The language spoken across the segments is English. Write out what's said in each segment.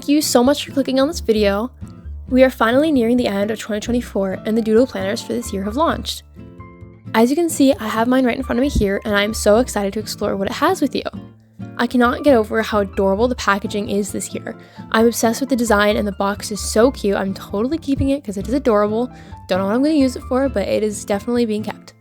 Thank you so much for clicking on this video. We are finally nearing the end of 2024 and the Doodle planners for this year have launched. As you can see, I have mine right in front of me here and I'm so excited to explore what it has with you. I cannot get over how adorable the packaging is this year. I'm obsessed with the design and the box is so cute. I'm totally keeping it because it is adorable. Don't know what I'm going to use it for, but it is definitely being kept.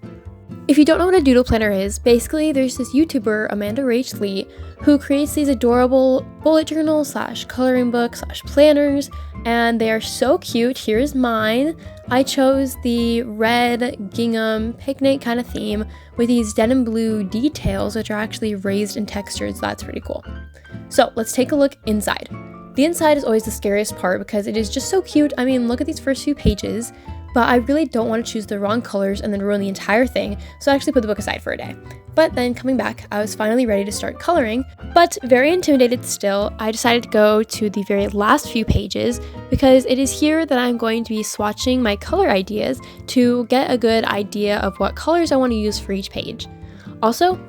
If you don't know what a Doodle planner is, basically there's this YouTuber, Amanda Rach Lee, who creates these adorable bullet journals / coloring books / planners, and they are so cute. Here's mine. I chose the red gingham picnic kind of theme with these denim blue details, which are actually raised in textures. That's pretty cool. So let's take a look inside. The inside is always the scariest part because it is just so cute. I mean, look at these first few pages. But I really don't want to choose the wrong colors and then ruin the entire thing, so I actually put the book aside for a day. But then coming back, I was finally ready to start coloring, but very intimidated still, I decided to go to the very last few pages because it is here that I'm going to be swatching my color ideas to get a good idea of what colors I want to use for each page. Also,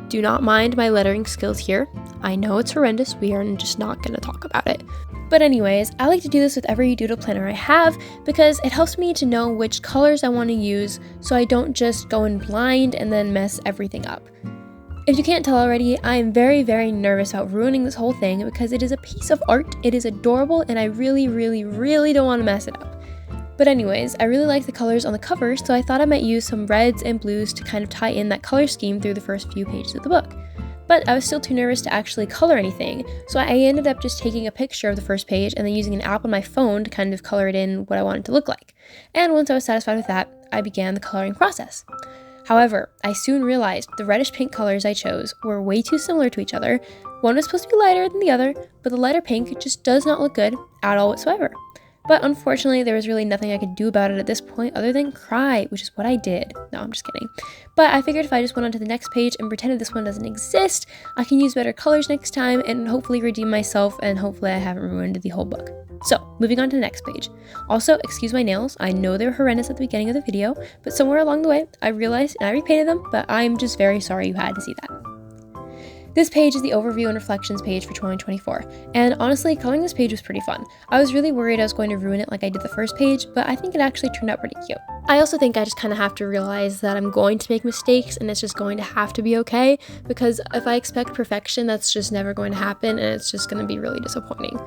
do not mind my lettering skills here. I know it's horrendous, we are just not going to talk about it. But anyways, I like to do this with every Doodle planner I have because it helps me to know which colors I want to use so I don't just go in blind and then mess everything up. If you can't tell already, I am very, very nervous about ruining this whole thing because it is a piece of art, it is adorable, and I really, really, really don't want to mess it up. But anyways, I really like the colors on the cover, so I thought I might use some reds and blues to kind of tie in that color scheme through the first few pages of the book. But I was still too nervous to actually color anything, so I ended up just taking a picture of the first page and then using an app on my phone to kind of color it in what I wanted to look like. And once I was satisfied with that, I began the coloring process. However, I soon realized the reddish pink colors I chose were way too similar to each other. One was supposed to be lighter than the other, but the lighter pink just does not look good at all whatsoever. But unfortunately, there was really nothing I could do about it at this point other than cry, which is what I did. No, I'm just kidding. But I figured if I just went on to the next page and pretended this one doesn't exist, I can use better colors next time and hopefully redeem myself, and hopefully I haven't ruined the whole book. So, moving on to the next page. Also, excuse my nails. I know they were horrendous at the beginning of the video, but somewhere along the way, I realized and I repainted them, but I'm just very sorry you had to see that. This page is the overview and reflections page for 2024, and honestly, coloring this page was pretty fun. I was really worried I was going to ruin it like I did the first page, but I think it actually turned out pretty cute. I also think I just kind of have to realize that I'm going to make mistakes and it's just going to have to be okay, because if I expect perfection, that's just never going to happen and it's just going to be really disappointing.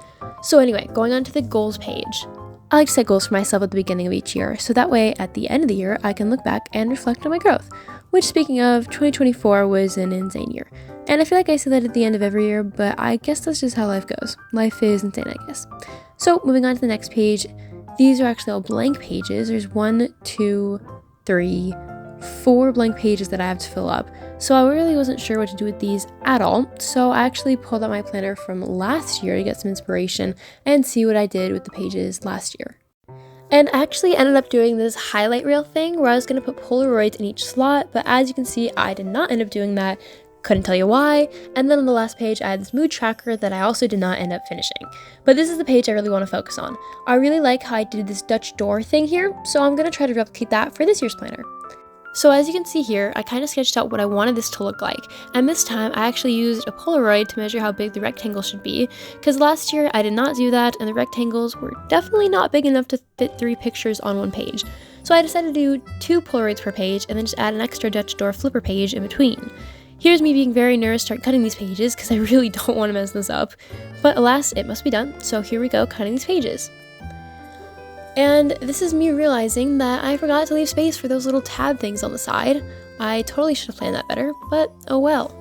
So anyway, going on to the goals page. I like to set goals for myself at the beginning of each year, so that way at the end of the year, I can look back and reflect on my growth. Which, speaking of, 2024 was an insane year. And I feel like I say that at the end of every year, but I guess that's just how life goes. Life is insane, I guess. So, moving on to the next page. These are actually all blank pages. There's 1, 2, 3, 4 blank pages that I have to fill up. So I really wasn't sure what to do with these at all. So I actually pulled out my planner from last year to get some inspiration and see what I did with the pages last year. And I actually ended up doing this highlight reel thing where I was going to put Polaroids in each slot, but as you can see, I did not end up doing that. Couldn't tell you why. And then on the last page, I had this mood tracker that I also did not end up finishing. But this is the page I really want to focus on. I really like how I did this Dutch door thing here, so I'm going to try to replicate that for this year's planner. So as you can see here, I kind of sketched out what I wanted this to look like, and this time I actually used a Polaroid to measure how big the rectangle should be, because last year I did not do that and the rectangles were definitely not big enough to fit 3 pictures on one page. So I decided to do 2 Polaroids per page and then just add an extra Dutch door flipper page in between. Here's me being very nervous to start cutting these pages because I really don't want to mess this up, but alas, it must be done, so here we go cutting these pages. And this is me realizing that I forgot to leave space for those little tab things on the side. I totally should have planned that better, but oh well.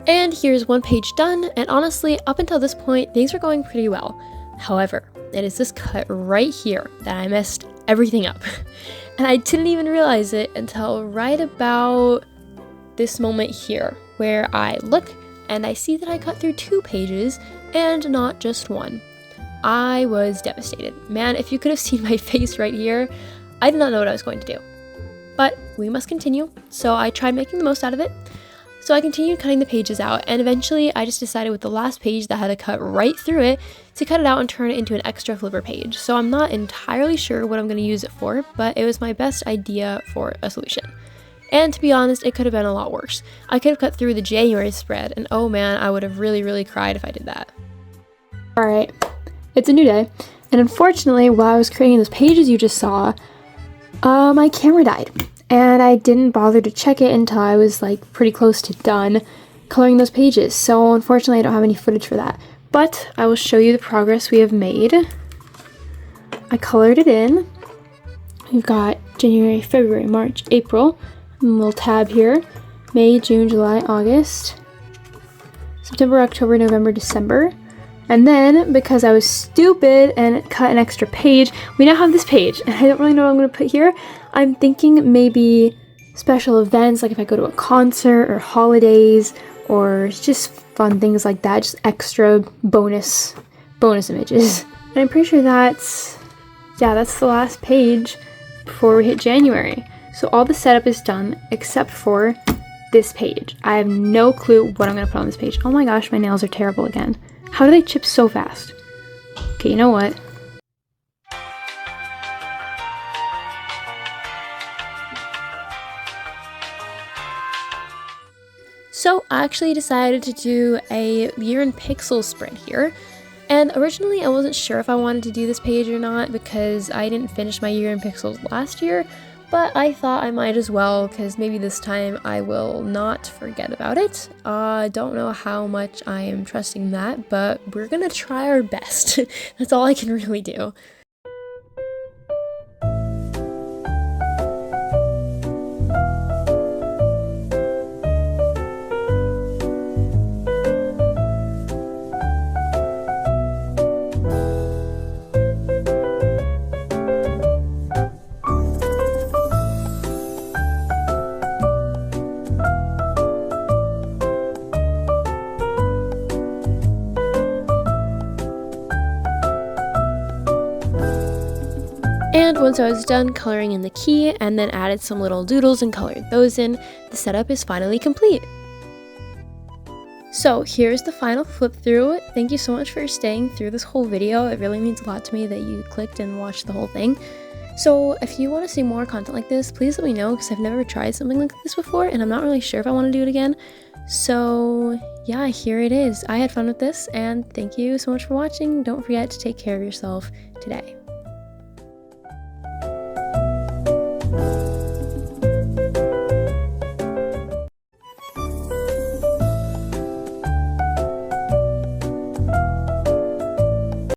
And here's one page done, and honestly, up until this point, things were going pretty well. However, it is this cut right here that I messed everything up. And I didn't even realize it until right about this moment here, where I look and I see that I cut through 2 pages and not just 1. I was devastated. Man, if you could have seen my face right here, I did not know what I was going to do. But we must continue, so I tried making the most out of it. So I continued cutting the pages out, and eventually I just decided with the last page that had to cut right through it to cut it out and turn it into an extra flipper page. So I'm not entirely sure what I'm going to use it for, but it was my best idea for a solution. And to be honest, it could have been a lot worse. I could have cut through the January spread, and oh man, I would have really cried if I did that. Alright, it's a new day, and unfortunately, while I was creating those pages you just saw, my camera died. And I didn't bother to check it until I was like pretty close to done coloring those pages. So unfortunately I don't have any footage for that. But I will show you the progress we have made. I colored it in. We've got January, February, March, April. A little tab here. May, June, July, August. September, October, November, December. And then, because I was stupid and cut an extra page, we now have this page. And I don't really know what I'm going to put here. I'm thinking maybe special events, like if I go to a concert or holidays or just fun things like that, just extra bonus images. And I'm pretty sure that's the last page before we hit January. So all the setup is done except for this page. I have no clue what I'm going to put on this page. Oh my gosh, my nails are terrible again. How do they chip so fast? Okay, you know what? So I actually decided to do a year in pixels spread here. And originally I wasn't sure if I wanted to do this page or not because I didn't finish my year in pixels last year, but I thought I might as well because maybe this time I will not forget about it. I don't know how much I am trusting that, but we're gonna try our best. That's all I can really do. And once I was done coloring in the key and then added some little doodles and colored those in, the setup is finally complete. So here's the final flip through. Thank you so much for staying through this whole video. It really means a lot to me that you clicked and watched the whole thing. So if you want to see more content like this, please let me know because I've never tried something like this before and I'm not really sure if I want to do it again. So yeah, here it is. I had fun with this and thank you so much for watching. Don't forget to take care of yourself today.